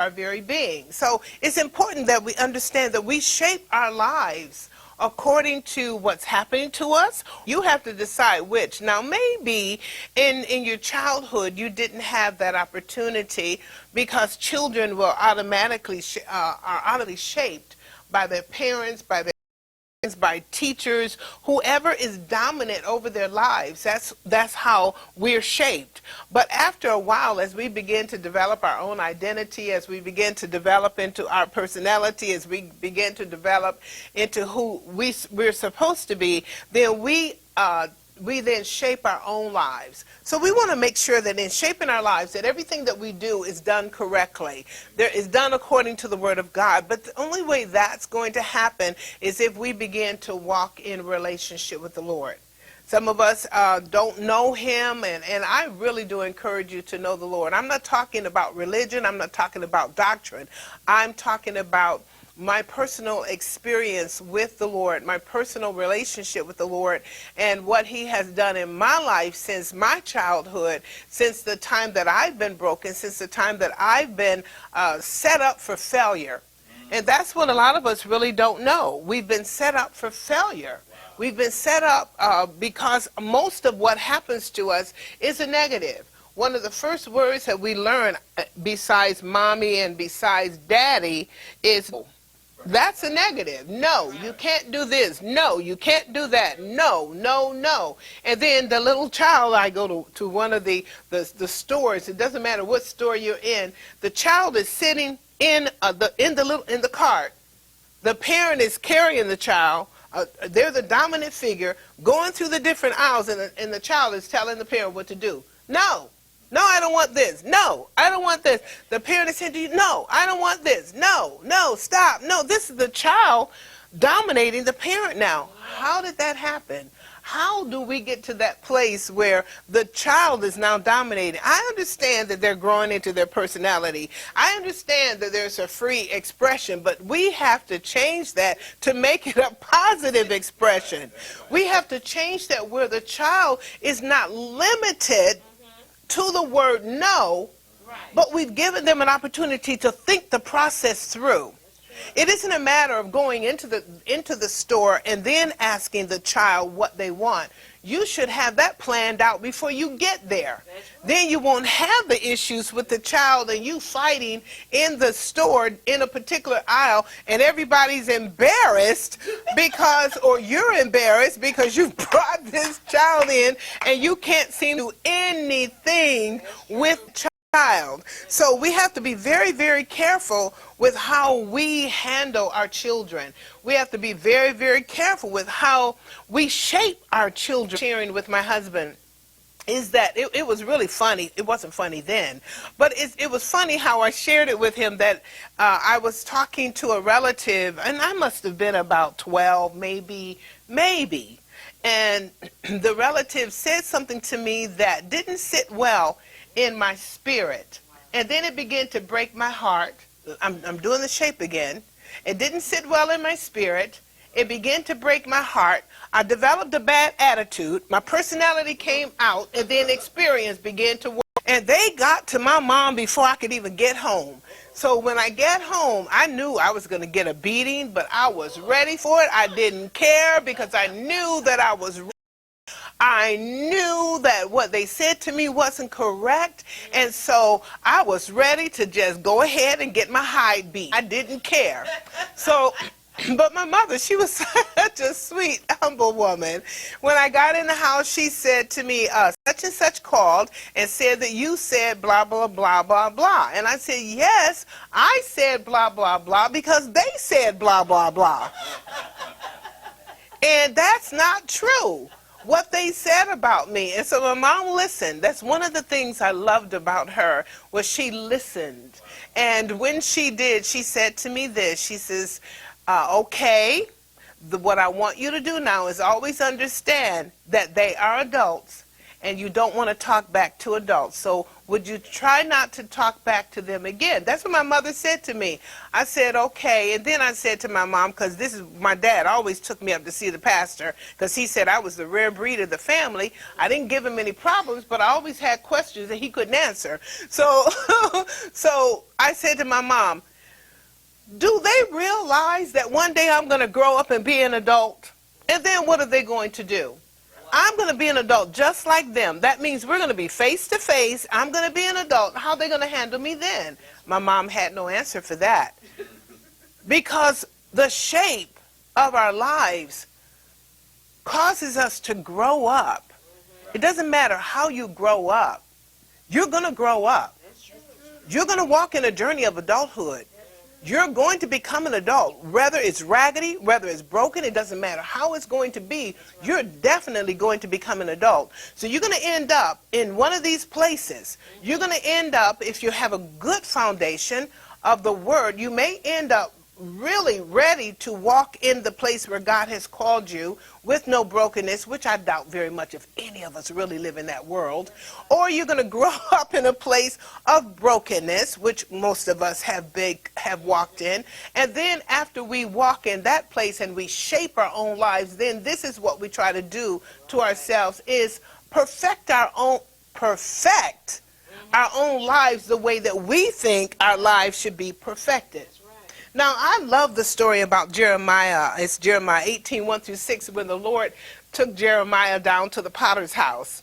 our very being. So it's important that we understand that we shape our lives according to what's happening to us. You have to decide which. Now, maybe in your childhood you didn't have that opportunity because children will automatically are automatically shaped by their parents, by teachers, whoever is dominant over their lives. That's how we're shaped. But after a while, as we begin to develop our own identity, as we begin to develop into our personality, as we begin to develop into who we're supposed to be, then we then shape our own lives. So we want to make sure that in shaping our lives, that everything that we do is done correctly. There is done according to the Word of God. But the only way that's going to happen is if we begin to walk in relationship with the Lord. Some of us don't know Him, and I really do encourage you to know the Lord. I'm not talking about religion. I'm not talking about doctrine. I'm talking about my personal experience with the Lord, my personal relationship with the Lord, and what He has done in my life since my childhood, since the time that I've been broken, since the time that I've been set up for failure. And that's what a lot of us really don't know. We've been set up for failure. We've been set up because most of what happens to us is a negative. One of the first words that we learn besides mommy and besides daddy is that's a negative. No, you can't do this. No, you can't do that. No, no, no. And then the little child, I go to one of the stores. It doesn't matter what store you're in. The child is sitting in the cart. The parent is carrying the child. They're the dominant figure going through the different aisles, and the child is telling the parent what to do. No. No, I don't want this. No, I don't want this. The parent is saying to you, no, I don't want this. No, no, stop. No, this is the child dominating the parent now. How did that happen? How do we get to that place where the child is now dominating? I understand that they're growing into their personality. I understand that there's a free expression, but we have to change that to make it a positive expression. We have to change that where the child is not limited to the word no, but we've given them an opportunity to think the process through. It isn't a matter of going into the store and then asking the child what they want. You should have that planned out before you get there. Then you won't have the issues with the child and you fighting in the store in a particular aisle, and everybody's embarrassed because, or you're embarrassed because you brought this child in and you can't seem to do anything with child. So we have to be very, very careful with how we handle our children. We have to be very, very careful with how we shape our children. Sharing with my husband is that it was really funny. It wasn't funny then, but it was funny how I shared it with him that I was talking to a relative, and I must have been about 12, maybe. And the relative said something to me that didn't sit well in my spirit, and then it began to break my heart. I'm doing the shape again. It didn't sit well in my spirit. It began to break my heart. I developed a bad attitude. My personality came out, and then experience began to work. And they got to my mom before I could even get home. So when I get home, I knew I was going to get a beating, but I was ready for it. I didn't care because I knew that I knew that what they said to me wasn't correct, and so I was ready to just go ahead and get my hide beat. I didn't care. So, but my mother, she was such a sweet, humble woman. When I got in the house, she said to me, such and such called and said that you said blah, blah, blah, blah, blah. And I said, yes, I said blah, blah, blah because they said blah, blah, blah. And that's not true, what they said about me. And so my mom listened. That's one of the things I loved about her, was she listened. And when she did, she said to me this. She says, okay, what I want you to do now is always understand that they are adults and you don't want to talk back to adults. So would you try not to talk back to them again? That's what my mother said to me. I said, okay. And then I said to my mom, because this is my dad always took me up to see the pastor because he said I was the rare breed of the family. I didn't give him any problems, but I always had questions that he couldn't answer. So, so I said to my mom, do they realize that one day I'm going to grow up and be an adult? And then what are they going to do? I'm going to be an adult just like them. That means we're going to be face to face. I'm going to be an adult. How are they going to handle me then? My mom had no answer for that. Because the shape of our lives causes us to grow up. It doesn't matter how you grow up. You're going to grow up. You're going to walk in a journey of adulthood. You're going to become an adult. Whether it's raggedy, whether it's broken, it doesn't matter how it's going to be. You're definitely going to become an adult. So you're going to end up in one of these places. You're going to end up, if you have a good foundation of the Word, you may end up really ready to walk in the place where God has called you with no brokenness, which I doubt very much if any of us really live in that world. Or you're going to grow up in a place of brokenness, which most of us have walked in. And then after we walk in that place and we shape our own lives, then this is what we try to do to ourselves, is perfect our own lives the way that we think our lives should be perfected. Now, I love the story about Jeremiah. It's Jeremiah 18:1-6, when the Lord took Jeremiah down to the potter's house.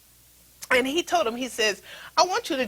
And he told him, he says, I want you to